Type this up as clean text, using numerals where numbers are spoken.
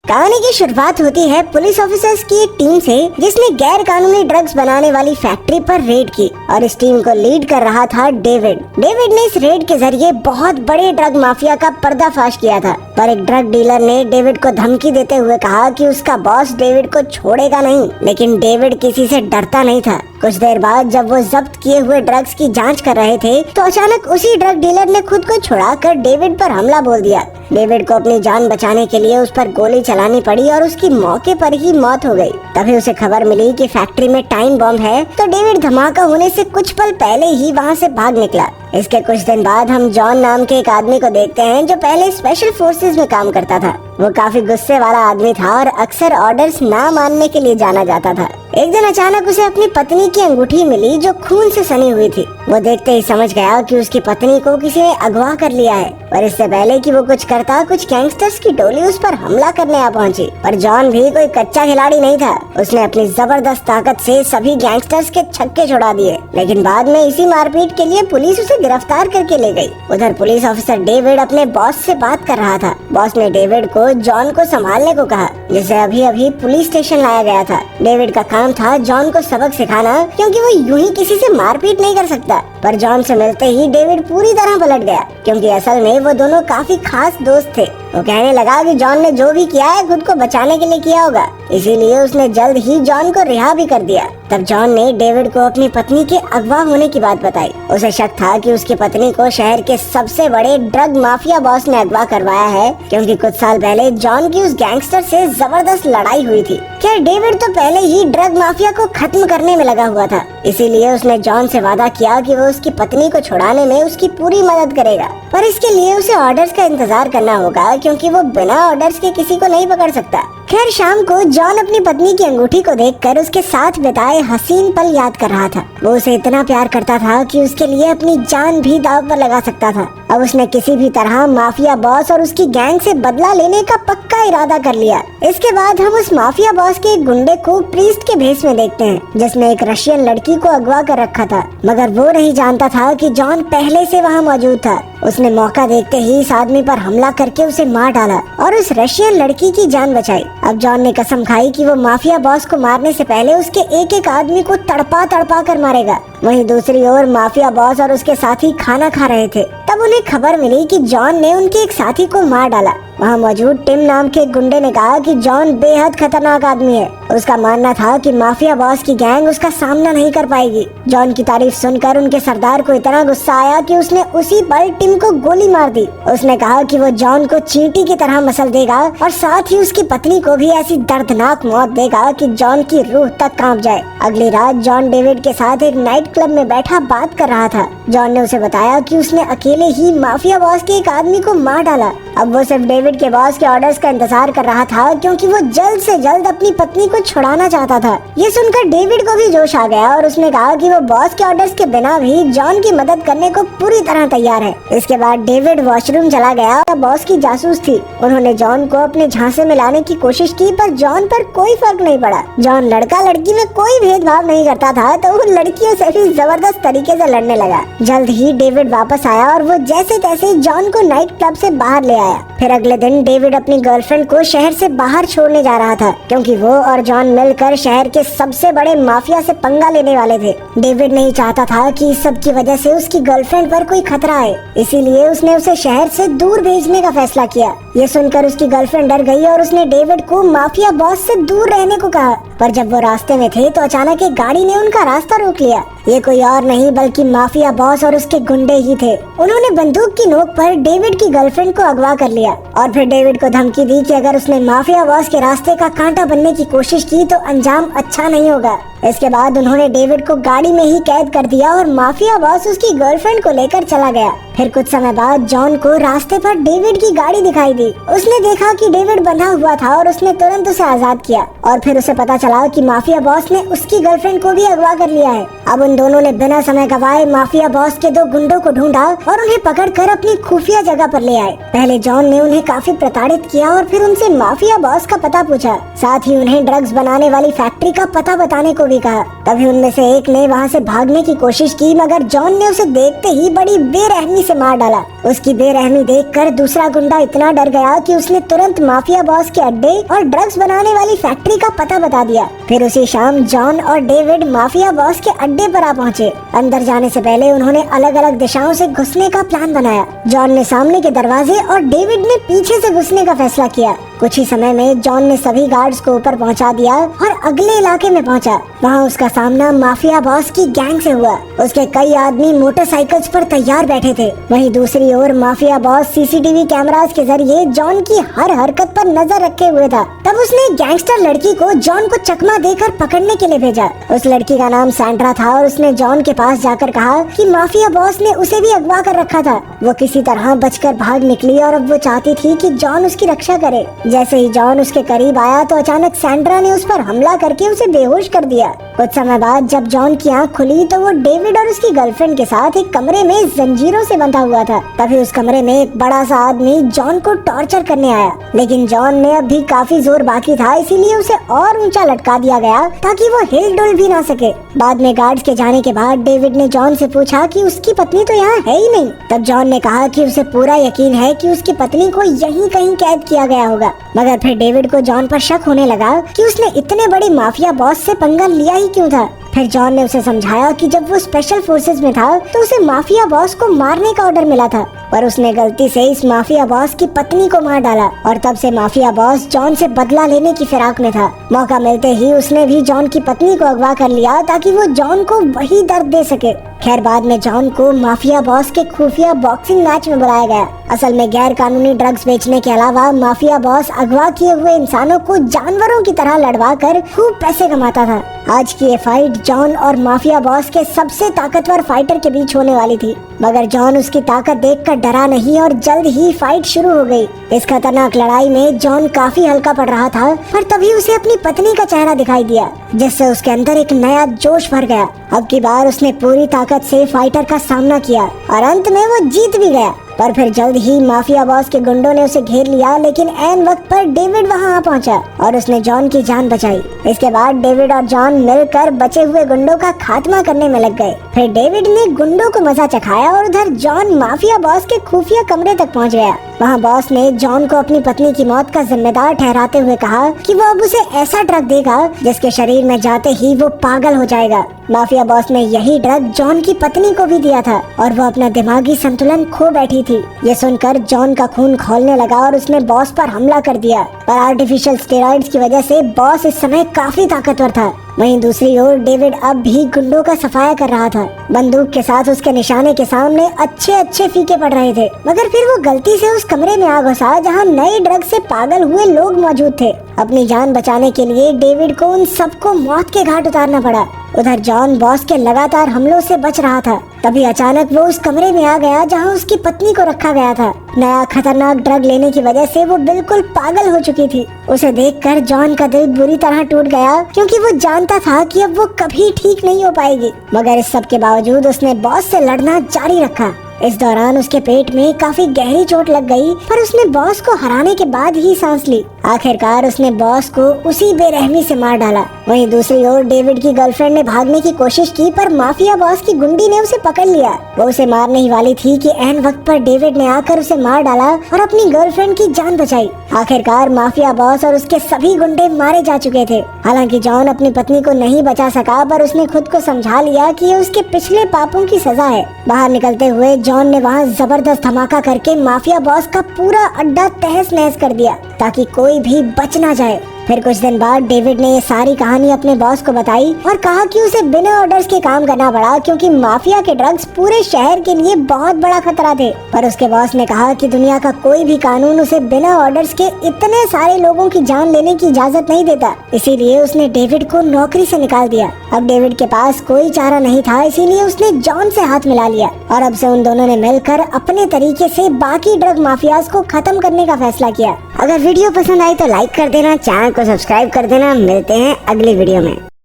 कहानी की शुरुआत होती है पुलिस ऑफिसर्स की एक टीम से जिसने गैर कानूनी ड्रग्स बनाने वाली फैक्ट्री पर रेड की और इस टीम को लीड कर रहा था डेविड। डेविड ने इस रेड के जरिए बहुत बड़े ड्रग माफिया का पर्दाफाश किया था, पर एक ड्रग डीलर ने डेविड को धमकी देते हुए कहा कि उसका बॉस डेविड को छोड़ेगा नहीं, लेकिन डेविड किसी से डरता नहीं था। कुछ देर बाद जब वो जब्त किए हुए ड्रग्स की जांच कर रहे थे तो अचानक उसी ड्रग डीलर ने खुद को छुड़ाकर डेविड पर हमला बोल दिया। डेविड को अपनी जान बचाने के लिए उस पर गोली चलानी पड़ी और उसकी मौके पर ही मौत हो गई। तभी उसे खबर मिली कि फैक्ट्री में टाइम बम है, तो डेविड धमाका होने से कुछ पल पहले ही वहां से भाग निकला। इसके कुछ दिन बाद हम जॉन नाम के एक आदमी को देखते हैं जो पहले स्पेशल फोर्सेस में काम करता था। वो काफी गुस्से वाला आदमी था और अक्सर ऑर्डर्स ना मानने के लिए जाना जाता था। एक दिन अचानक उसे अपनी पत्नी की अंगूठी मिली जो खून से सनी हुई थी। वो देखते ही समझ गया कि उसकी पत्नी को किसी ने अगवा कर लिया है, पर इससे पहले कि वो कुछ करता कुछ गैंगस्टर्स की टोली उस पर हमला करने आ पहुंची। पर जॉन भी कोई कच्चा खिलाड़ी नहीं था। उसने अपनी जबरदस्त ताकत से सभी गैंगस्टर्स के छक्के छुड़ा दिए, लेकिन बाद में इसी मारपीट के लिए पुलिस उसे गिरफ्तार करके ले गई। उधर पुलिस ऑफिसर डेविड अपने बॉस से बात कर रहा था। बॉस ने डेविड को जॉन को संभालने को कहा, जिसे अभी अभी पुलिस स्टेशन लाया गया था। डेविड का काम था जॉन को सबक सिखाना, क्योंकि वो यूं ही किसी से मारपीट नहीं कर सकता। पर जॉन से मिलते ही डेविड पूरी तरह पलट गया, क्योंकि असल में वो दोनों काफी खास दोस्त थे। वो कहने लगा कि जॉन ने जो भी किया है खुद को बचाने के लिए किया होगा, इसीलिए उसने जल्द ही जॉन को रिहा भी कर दिया। तब जॉन ने डेविड को अपनी पत्नी के अगवा होने की बात बताई। उसे शक था कि उसकी पत्नी को शहर के सबसे बड़े ड्रग माफिया बॉस ने अगवा करवाया है, क्योंकि कुछ साल पहले जॉन की उस गैंगस्टर से जबरदस्त लड़ाई हुई थी। खैर डेविड तो पहले ही ड्रग माफिया को खत्म करने में लगा हुआ था, इसीलिए उसने जॉन से वादा किया कि वो उसकी पत्नी को छुड़ाने में उसकी पूरी मदद करेगा। पर इसके लिए उसे ऑर्डर्स का इंतजार करना होगा, क्योंकि वो बिना ऑर्डर्स के किसी को नहीं पकड़ सकता। खैर शाम को जॉन अपनी पत्नी की अंगूठी को देखकर उसके साथ बिताए हसीन पल याद कर रहा था। वो उसे इतना प्यार करता था कि उसके लिए अपनी जान भी दांव पर लगा सकता था। अब उसने किसी भी तरह माफिया बॉस और उसकी गैंग से बदला लेने का पक्का इरादा कर लिया। इसके बाद हम उस माफिया बॉस के एक गुंडे को प्रीस्ट के भेष में देखते हैं, जिसने एक रशियन लड़की को अगवा कर रखा था, मगर वो नहीं जानता था कि जॉन पहले से वहाँ मौजूद था। उसने मौका देखते ही इस आदमी पर हमला करके उसे मार डाला और उस रशियन लड़की की जान बचाई। अब जॉन ने कसम खाई कि वो माफिया बॉस को मारने से पहले उसके एक एक आदमी को तड़पा तड़पा कर मारेगा। वहीं दूसरी ओर माफिया बॉस और उसके साथी खाना खा रहे थे। तब उन्हें खबर मिली कि जॉन ने उनके एक साथी को मार डाला। वहाँ मौजूद टिम नाम के गुंडे ने कहा कि जॉन बेहद खतरनाक आदमी है। उसका मानना था कि माफिया बॉस की गैंग उसका सामना नहीं कर पाएगी। जॉन की तारीफ सुनकर उनके सरदार को इतना गुस्सा आया कि उसने उसी पल टिम को गोली मार दी। उसने कहा कि वो जॉन को चींटी की तरह मसल देगा और साथ ही उसकी पत्नी को भी ऐसी दर्दनाक मौत देगा कि जॉन की रूह तक कांप जाए। अगली रात जॉन डेविड के साथ एक नाइट क्लब में बैठा बात कर रहा था। जॉन ने उसे बताया कि उसने अकेले ही माफिया बॉस के एक आदमी को मार डाला। अब वो सिर्फ डेविड के बॉस के ऑर्डर्स का इंतजार कर रहा था, क्योंकि वो जल्द से जल्द अपनी पत्नी को छुड़ाना चाहता था। ये सुनकर डेविड को भी जोश आ गया और उसने कहा कि वो बॉस के ऑर्डर्स के बिना भी जॉन की मदद करने को पूरी तरह तैयार है। इसके बाद डेविड वॉशरूम चला गया और बॉस की जासूस थी। उन्होंने जॉन को अपने झांसे में लाने की कोशिश की, पर जॉन पर कोई फर्क नहीं पड़ा। जॉन लड़का लड़की में कोई भेदभाव नहीं करता था, तो वो लड़कियों से भी जबरदस्त तरीके से लड़ने लगा। जल्द ही डेविड वापस आया और वो जैसे तैसे जॉन को नाइट क्लब से बाहर ले आया। फिर अगले दिन डेविड अपनी गर्लफ्रेंड को शहर से बाहर छोड़ने जा रहा था, क्योंकि वो और जॉन मिलकर शहर के सबसे बड़े माफिया से पंगा लेने वाले थे। डेविड नहीं चाहता था कि इस सब की वजह से उसकी गर्लफ्रेंड पर कोई खतरा आए, इसीलिए उसने उसे शहर से दूर भेजने का फैसला किया। ये सुनकर उसकी गर्लफ्रेंड डर गई और उसने डेविड को माफिया बॉस से दूर रहने को कहा। पर जब वो रास्ते में थे तो अचानक एक गाड़ी ने उनका रास्ता रोक लिया। ये कोई और नहीं बल्कि माफिया बॉस और उसके गुंडे ही थे। उन्होंने बंदूक की नोक पर डेविड की गर्लफ्रेंड को अगवा कर लिया और फिर डेविड को धमकी दी कि अगर उसने माफिया बॉस के रास्ते का कांटा बनने की कोशिश की तो अंजाम अच्छा नहीं होगा। इसके बाद उन्होंने डेविड को गाड़ी में ही कैद कर दिया और माफिया बॉस उसकी गर्लफ्रेंड को लेकर चला गया। फिर कुछ समय बाद जॉन को रास्ते पर डेविड की गाड़ी दिखाई दी। उसने देखा कि डेविड बंधा हुआ था और उसने तुरंत उसे आजाद किया और फिर उसे पता चला कि माफिया बॉस ने उसकी गर्लफ्रेंड को भी अगवा कर लिया है। अब उन दोनों ने बिना समय गवाए माफिया बॉस के 2 गुंडों को ढूंढा और उन्हें पकड़कर अपनी खुफिया जगह पर ले आए। पहले जॉन ने उन्हें काफी प्रताड़ित किया और फिर उनसे माफिया बॉस का पता पूछा, साथ ही उन्हें ड्रग्स बनाने वाली फैक्ट्री का पता बताने को भी कहा। तभी उनमें से एक ने वहाँ से भागने की कोशिश की, मगर जॉन ने उसे देखते ही बड़ी बेरहमी से मार डाला। उसकी बेरहमी देखकर दूसरा गुंडा इतना डर गया कि उसने तुरंत माफिया बॉस के अड्डे और ड्रग्स बनाने वाली फैक्ट्री का पता बता दिया। फिर उसी शाम जॉन और डेविड माफिया बॉस के अड्डे पर आ पहुँचे। अंदर जाने से पहले उन्होंने अलग अलग दिशाओं से घुसने का प्लान बनाया। जॉन ने सामने के दरवाजे और डेविड ने पीछे से घुसने का फैसला किया। कुछ ही समय में जॉन ने सभी गार्ड्स को ऊपर पहुंचा दिया और अगले इलाके में पहुंचा। वहां उसका सामना माफिया बॉस की गैंग से हुआ। उसके कई आदमी मोटरसाइकिल्स पर तैयार बैठे थे। वहीं दूसरी ओर माफिया बॉस सीसीटीवी कैमरास के जरिए जॉन की हर हरकत पर नजर रखे हुए था। तब उसने गैंगस्टर लड़की को जॉन को चकमा देकर पकड़ने के लिए भेजा। उस लड़की का नाम सैंड्रा था और उसने जॉन के पास जाकर कहा कि माफिया बॉस ने उसे भी अगवा कर रखा था। वो किसी तरह बचकर भाग निकली और अब वो चाहती थी कि जॉन उसकी रक्षा करे। जैसे ही जॉन उसके करीब आया तो अचानक सैंड्रा ने उस पर हमला करके उसे बेहोश कर दिया। कुछ समय बाद जब जॉन की आंख खुली तो वो डेविड और उसकी गर्लफ्रेंड के साथ एक कमरे में जंजीरों से बंधा हुआ था। तभी उस कमरे में एक बड़ा सा आदमी जॉन को टॉर्चर करने आया, लेकिन जॉन में अब भी काफी जोर बाकी था, इसीलिए उसे और ऊंचा लटका दिया गया ताकि वो हिल डुल भी ना सके। बाद में गार्ड्स के जाने के बाद डेविड ने जॉन से पूछा कि उसकी पत्नी तो यहाँ है ही नहीं। तब जॉन ने कहा कि उसे पूरा यकीन है कि उसकी पत्नी को यहीं कहीं कैद किया गया होगा। मगर फिर डेविड को जॉन पर शक होने लगा कि उसने इतने बड़े माफिया बॉस से पंगा लिया ही क्यों था। फिर जॉन ने उसे समझाया कि जब वो स्पेशल फोर्सेस में था तो उसे माफिया बॉस को मारने का ऑर्डर मिला था, पर उसने गलती से इस माफिया बॉस की पत्नी को मार डाला और तब से माफिया बॉस जॉन से बदला लेने की फिराक में था। मौका मिलते ही उसने भी जॉन की पत्नी को अगवा कर लिया ताकि वो जॉन को वही दर्द दे सके। खैर बाद में जॉन को माफिया बॉस के खुफिया बॉक्सिंग मैच में बुलाया गया। असल में गैर कानूनी ड्रग्स बेचने के अलावा माफिया बॉस अगवा किए हुए इंसानों को जानवरों की तरह लड़वा कर खूब पैसे कमाता था। आज की ये फाइट जॉन और माफिया बॉस के सबसे ताकतवर फाइटर के बीच होने वाली थी, मगर जॉन उसकी ताकत देखकर डरा नहीं और जल्द ही फाइट शुरू हो गई। इस खतरनाक लड़ाई में जॉन काफी हल्का पड़ रहा था, पर तभी उसे अपनी पत्नी का चेहरा दिखाई दिया, जिससे उसके अंदर एक नया जोश भर गया। अब की बार उसने पूरी ताकत से फाइटर का सामना किया और अंत में वो जीत भी गया। पर फिर जल्द ही माफिया बॉस के गुंडों ने उसे घेर लिया, लेकिन ऐन वक्त पर डेविड वहां आ पहुंचा और उसने जॉन की जान बचाई। इसके बाद डेविड और जॉन मिलकर बचे हुए गुंडों का खात्मा करने में लग गए। फिर डेविड ने गुंडों को मजा चखाया और उधर जॉन माफिया बॉस के खुफिया कमरे तक पहुंच गया। वहां बॉस ने जॉन को अपनी पत्नी की मौत का जिम्मेदार ठहराते हुए कहा कि वो अब उसे ऐसा ड्रग देगा जिसके शरीर में जाते ही वो पागल हो जाएगा। माफिया बॉस ने यही ड्रग जॉन की पत्नी को भी दिया था और वो अपना दिमागी संतुलन खो बैठी थी। ये सुनकर जॉन का खून खौलने लगा और उसने बॉस पर हमला कर दिया। पर आर्टिफिशियल स्टेरॉइड्स की वजह से बॉस इस समय काफी ताकतवर था। वहीं दूसरी ओर डेविड अब भी गुंडों का सफाया कर रहा था। बंदूक के साथ उसके निशाने के सामने अच्छे अच्छे फीके पड़ रहे थे, मगर फिर वो गलती से उस कमरे में आ घुसा जहां नए ड्रग से पागल हुए लोग मौजूद थे। अपनी जान बचाने के लिए डेविड को उन सबको मौत के घाट उतारना पड़ा। उधर जॉन बॉस के लगातार हमलों से बच रहा था। तभी अचानक वो उस कमरे में आ गया जहां उसकी पत्नी को रखा गया था। नया खतरनाक ड्रग लेने की वजह से वो बिल्कुल पागल हो चुकी थी। उसे देखकर जॉन का दिल बुरी तरह टूट गया, क्योंकि वो जानता था कि अब वो कभी ठीक नहीं हो पाएगी। मगर इस सब के बावजूद उसने बॉस से लड़ना जारी रखा। इस दौरान उसके पेट में काफी गहरी चोट लग गई, पर उसने बॉस को हराने के बाद ही सांस ली। आखिरकार उसने बॉस को उसी बेरहमी से मार डाला। वहीं दूसरी ओर डेविड की गर्लफ्रेंड ने भागने की कोशिश की, पर माफिया बॉस की गुंडी ने उसे पकड़ लिया। वो उसे मारने ही वाली थी कि ऐन वक्त पर डेविड ने आकर उसे मार डाला और अपनी गर्लफ्रेंड की जान बचाई। आखिरकार माफिया बॉस और उसके सभी गुंडे मारे जा चुके थे। हालांकि जॉन अपनी पत्नी को नहीं बचा सका, पर उसने खुद को समझा लिया कि ये उसके पिछले पापों की सजा है। बाहर निकलते हुए जॉन ने वहाँ जबरदस्त धमाका करके माफिया बॉस का पूरा अड्डा तहस नहस कर दिया, ताकि कोई भी बच ना जाए। फिर कुछ दिन बाद डेविड ने ये सारी कहानी अपने बॉस को बताई और कहा कि उसे बिना ऑर्डर्स के काम करना पड़ा, क्योंकि माफिया के ड्रग्स पूरे शहर के लिए बहुत बड़ा खतरा थे। पर उसके बॉस ने कहा कि दुनिया का कोई भी कानून उसे बिना ऑर्डर्स के इतने सारे लोगों की जान लेने की इजाजत नहीं देता। इसीलिए उसने डेविड को नौकरी से निकाल दिया। अब डेविड के पास कोई चारा नहीं था, इसीलिए उसने जॉन से हाथ मिला लिया और अब से उन दोनों ने मिलकर अपने तरीके से बाकी ड्रग माफियाज को खत्म करने का फैसला किया। अगर वीडियो पसंद आई तो लाइक कर देना, चैनल को सब्सक्राइब कर देना। मिलते हैं अगली वीडियो में।